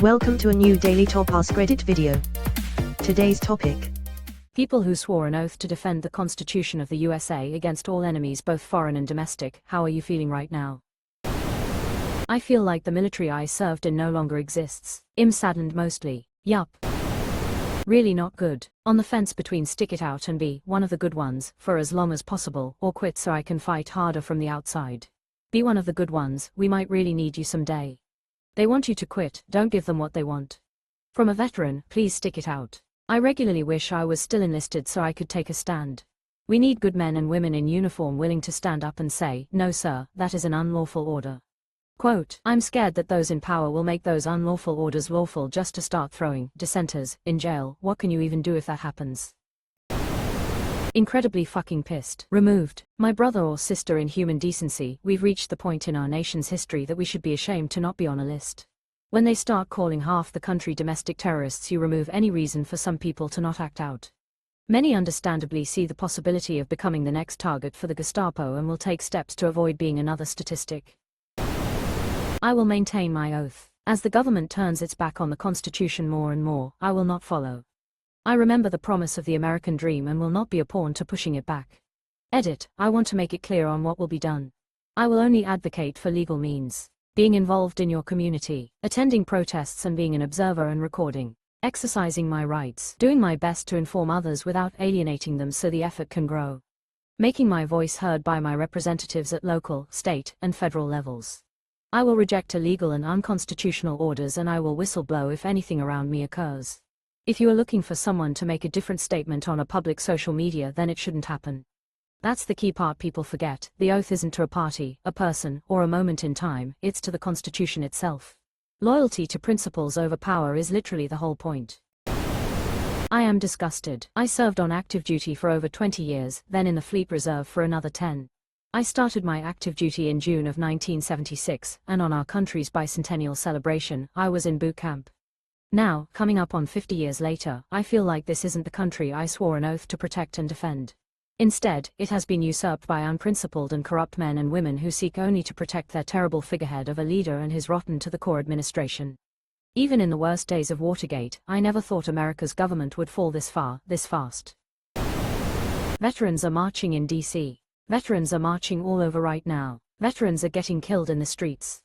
Welcome to a new Daily Top AskReddit video. Today's topic: people who swore an oath to defend the Constitution of the USA against all enemies, both foreign and domestic. How are you feeling right now? I feel like the military I served in no longer exists. I'm saddened mostly. Yup. Really not good. On the fence between stick it out and be one of the good ones for as long as possible, or quit so I can fight harder from the outside. Be one of the good ones, we might really need you someday. They want you to quit, don't give them what they want. From a veteran, please stick it out. I regularly wish I was still enlisted so I could take a stand. We need good men and women in uniform willing to stand up and say, no sir, that is an unlawful order. Quote, I'm scared that those in power will make those unlawful orders lawful just to start throwing dissenters in jail. What can you even do if that happens? Incredibly fucking pissed. Removed. My brother or sister in human decency, we've reached the point in our nation's history that we should be ashamed to not be on a list. When they start calling half the country domestic terrorists, you remove any reason for some people to not act out. Many understandably see the possibility of becoming the next target for the Gestapo and will take steps to avoid being another statistic. I will maintain my oath. As the government turns its back on the Constitution more and more, I will not follow. I remember the promise of the American dream and will not be a pawn to pushing it back. Edit, I want to make it clear on what will be done. I will only advocate for legal means. Being involved in your community, attending protests and being an observer and recording. Exercising my rights, doing my best to inform others without alienating them so the effort can grow. Making my voice heard by my representatives at local, state, and federal levels. I will reject illegal and unconstitutional orders and I will whistle-blow if anything around me occurs. If you are looking for someone to make a different statement on a public social media, then it shouldn't happen. That's the key part people forget. The oath isn't to a party, a person, or a moment in time, it's to the Constitution itself. Loyalty to principles over power is literally the whole point. I am disgusted. I served on active duty for over 20 years, then in the Fleet Reserve for another 10. I started my active duty in June of 1976, and on our country's bicentennial celebration, I was in boot camp. Now, coming up on 50 years later, I feel like this isn't the country I swore an oath to protect and defend. Instead, it has been usurped by unprincipled and corrupt men and women who seek only to protect their terrible figurehead of a leader and his rotten-to-the-core administration. Even in the worst days of Watergate, I never thought America's government would fall this far, this fast. Veterans are marching in D.C. Veterans are marching all over right now. Veterans are getting killed in the streets.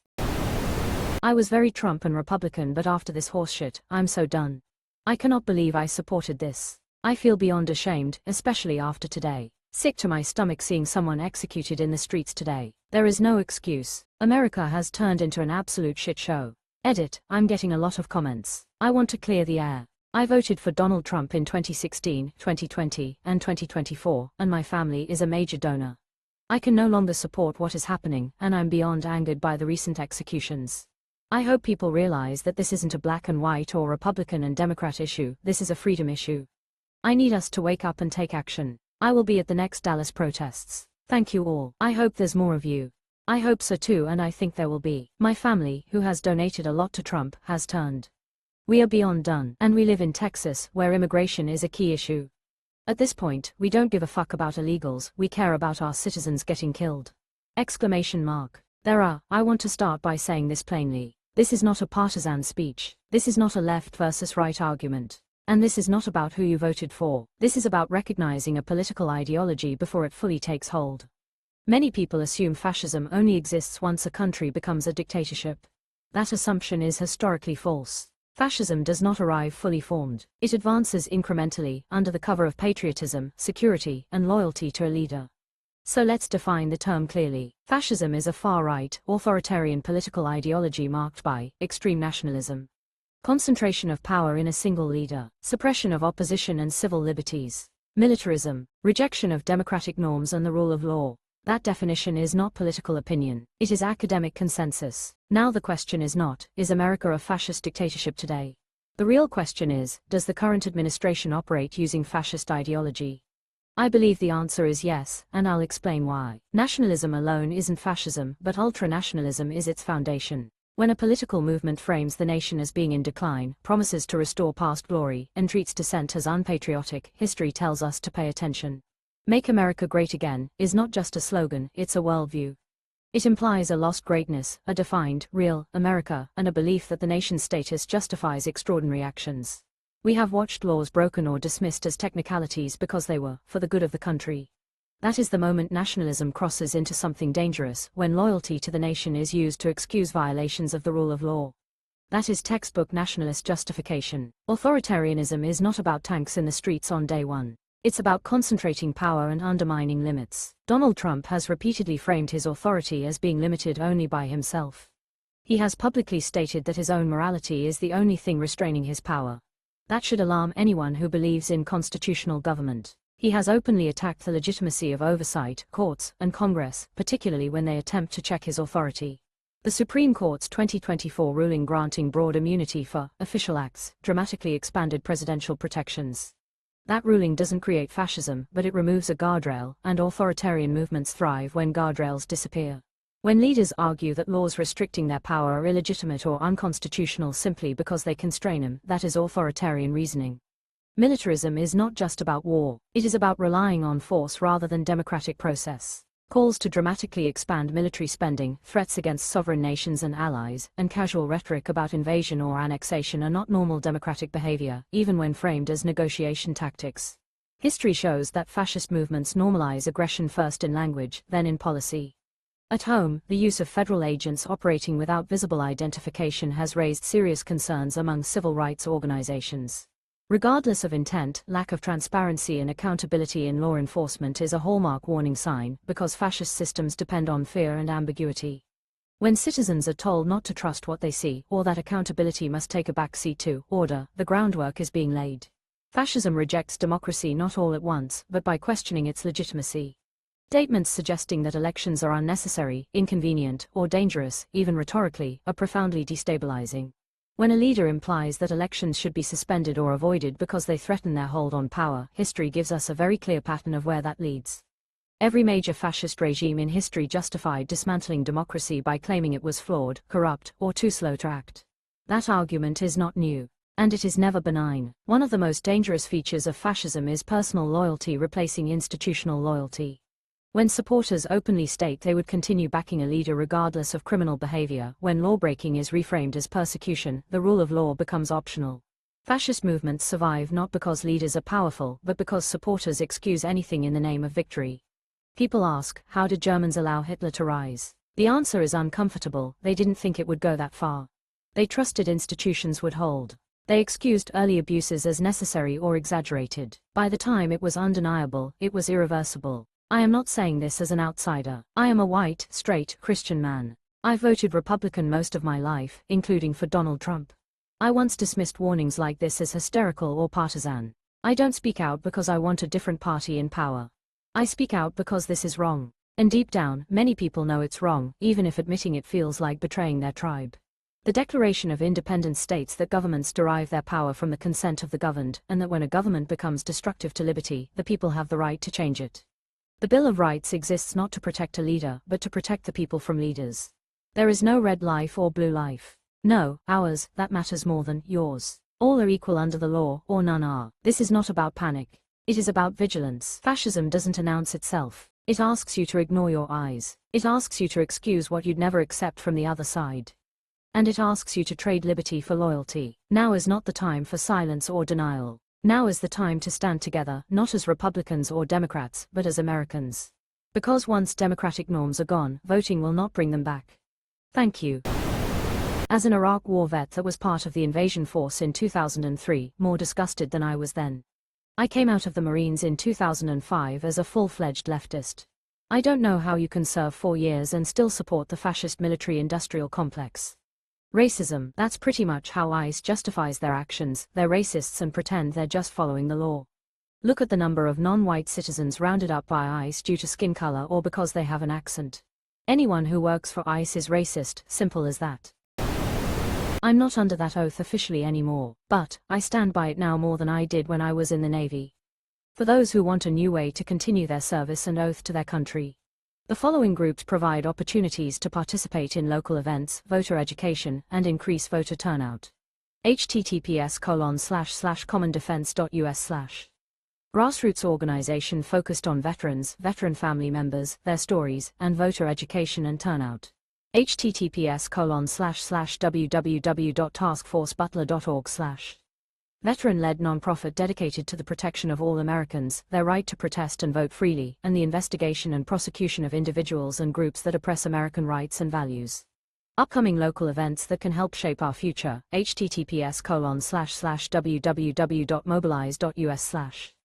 I was very Trump and Republican, but after this horseshit, I'm so done. I cannot believe I supported this. I feel beyond ashamed, especially after today. Sick to my stomach seeing someone executed in the streets today. There is no excuse. America has turned into an absolute shit show. Edit, I'm getting a lot of comments. I want to clear the air. I voted for Donald Trump in 2016, 2020, and 2024, and my family is a major donor. I can no longer support what is happening, and I'm beyond angered by the recent executions. I hope people realize that this isn't a black and white or Republican and Democrat issue, this is a freedom issue. I need us to wake up and take action. I will be at the next Dallas protests. Thank you all. I hope there's more of you. I hope so too, and I think there will be. My family, who has donated a lot to Trump, has turned. We are beyond done, and we live in Texas, where immigration is a key issue. At this point, we don't give a fuck about illegals, we care about our citizens getting killed. Exclamation mark. I want to start by saying this plainly. This is not a partisan speech. This is not a left versus right argument. And this is not about who you voted for. This is about recognizing a political ideology before it fully takes hold. Many people assume fascism only exists once a country becomes a dictatorship. That assumption is historically false. Fascism does not arrive fully formed. It advances incrementally, under the cover of patriotism, security, and loyalty to a leader. So let's define the term clearly. Fascism is a far-right, authoritarian political ideology marked by extreme nationalism, concentration of power in a single leader, suppression of opposition and civil liberties, militarism, rejection of democratic norms and the rule of law. That definition is not political opinion, it is academic consensus. Now the question is not, is America a fascist dictatorship today? The real question is, does the current administration operate using fascist ideology? I believe the answer is yes, and I'll explain why. Nationalism alone isn't fascism, but ultranationalism is its foundation. When a political movement frames the nation as being in decline, promises to restore past glory, and treats dissent as unpatriotic, history tells us to pay attention. Make America Great Again is not just a slogan, it's a worldview. It implies a lost greatness, a defined, real, America, and a belief that the nation's status justifies extraordinary actions. We have watched laws broken or dismissed as technicalities because they were for the good of the country. That is the moment nationalism crosses into something dangerous, when loyalty to the nation is used to excuse violations of the rule of law. That is textbook nationalist justification. Authoritarianism is not about tanks in the streets on day one. It's about concentrating power and undermining limits. Donald Trump has repeatedly framed his authority as being limited only by himself. He has publicly stated that his own morality is the only thing restraining his power. That should alarm anyone who believes in constitutional government. He has openly attacked the legitimacy of oversight, courts, and Congress, particularly when they attempt to check his authority. The Supreme Court's 2024 ruling granting broad immunity for official acts dramatically expanded presidential protections. That ruling doesn't create fascism, but it removes a guardrail, and authoritarian movements thrive when guardrails disappear. When leaders argue that laws restricting their power are illegitimate or unconstitutional simply because they constrain them, that is authoritarian reasoning. Militarism is not just about war, it is about relying on force rather than democratic process. Calls to dramatically expand military spending, threats against sovereign nations and allies, and casual rhetoric about invasion or annexation are not normal democratic behavior, even when framed as negotiation tactics. History shows that fascist movements normalize aggression first in language, then in policy. At home, the use of federal agents operating without visible identification has raised serious concerns among civil rights organizations. Regardless of intent, lack of transparency and accountability in law enforcement is a hallmark warning sign, because fascist systems depend on fear and ambiguity. When citizens are told not to trust what they see, or that accountability must take a backseat to order, the groundwork is being laid. Fascism rejects democracy not all at once, but by questioning its legitimacy. Statements suggesting that elections are unnecessary, inconvenient, or dangerous, even rhetorically, are profoundly destabilizing. When a leader implies that elections should be suspended or avoided because they threaten their hold on power, history gives us a very clear pattern of where that leads. Every major fascist regime in history justified dismantling democracy by claiming it was flawed, corrupt, or too slow to act. That argument is not new. And it is never benign. One of the most dangerous features of fascism is personal loyalty replacing institutional loyalty. When supporters openly state they would continue backing a leader regardless of criminal behavior, when lawbreaking is reframed as persecution, the rule of law becomes optional. Fascist movements survive not because leaders are powerful, but because supporters excuse anything in the name of victory. People ask, how did Germans allow Hitler to rise? The answer is uncomfortable: they didn't think it would go that far. They trusted institutions would hold. They excused early abuses as necessary or exaggerated. By the time it was undeniable, it was irreversible. I am not saying this as an outsider. I am a white, straight, Christian man. I voted Republican most of my life, including for Donald Trump. I once dismissed warnings like this as hysterical or partisan. I don't speak out because I want a different party in power. I speak out because this is wrong. And deep down, many people know it's wrong, even if admitting it feels like betraying their tribe. The Declaration of Independence states that governments derive their power from the consent of the governed, and that when a government becomes destructive to liberty, the people have the right to change it. The Bill of Rights exists not to protect a leader, but to protect the people from leaders. There is no red life or blue life. No, ours, that matters more than yours. All are equal under the law, or none are. This is not about panic. It is about vigilance. Fascism doesn't announce itself. It asks you to ignore your eyes. It asks you to excuse what you'd never accept from the other side. And it asks you to trade liberty for loyalty. Now is not the time for silence or denial. Now is the time to stand together, not as Republicans or Democrats, but as Americans. Because once democratic norms are gone, voting will not bring them back. Thank you. As an Iraq War vet that was part of the invasion force in 2003, more disgusted than I was then. I came out of the Marines in 2005 as a full-fledged leftist. I don't know how you can serve 4 years and still support the fascist military-industrial complex. Racism, that's pretty much how ICE justifies their actions. They're racists and pretend they're just following the law. Look at the number of non-white citizens rounded up by ICE due to skin color or because they have an accent. Anyone who works for ICE is racist, simple as that. I'm not under that oath officially anymore, but I stand by it now more than I did when I was in the Navy. For those who want a new way to continue their service and oath to their country, the following groups provide opportunities to participate in local events, voter education, and increase voter turnout. https://commondefense.us/ Grassroots organization focused on veterans, veteran family members, their stories, and voter education and turnout. https://www.taskforcebutler.org/ Veteran-led nonprofit dedicated to the protection of all Americans, their right to protest and vote freely, and the investigation and prosecution of individuals and groups that oppress American rights and values. Upcoming local events that can help shape our future. https://www.mobilize.us/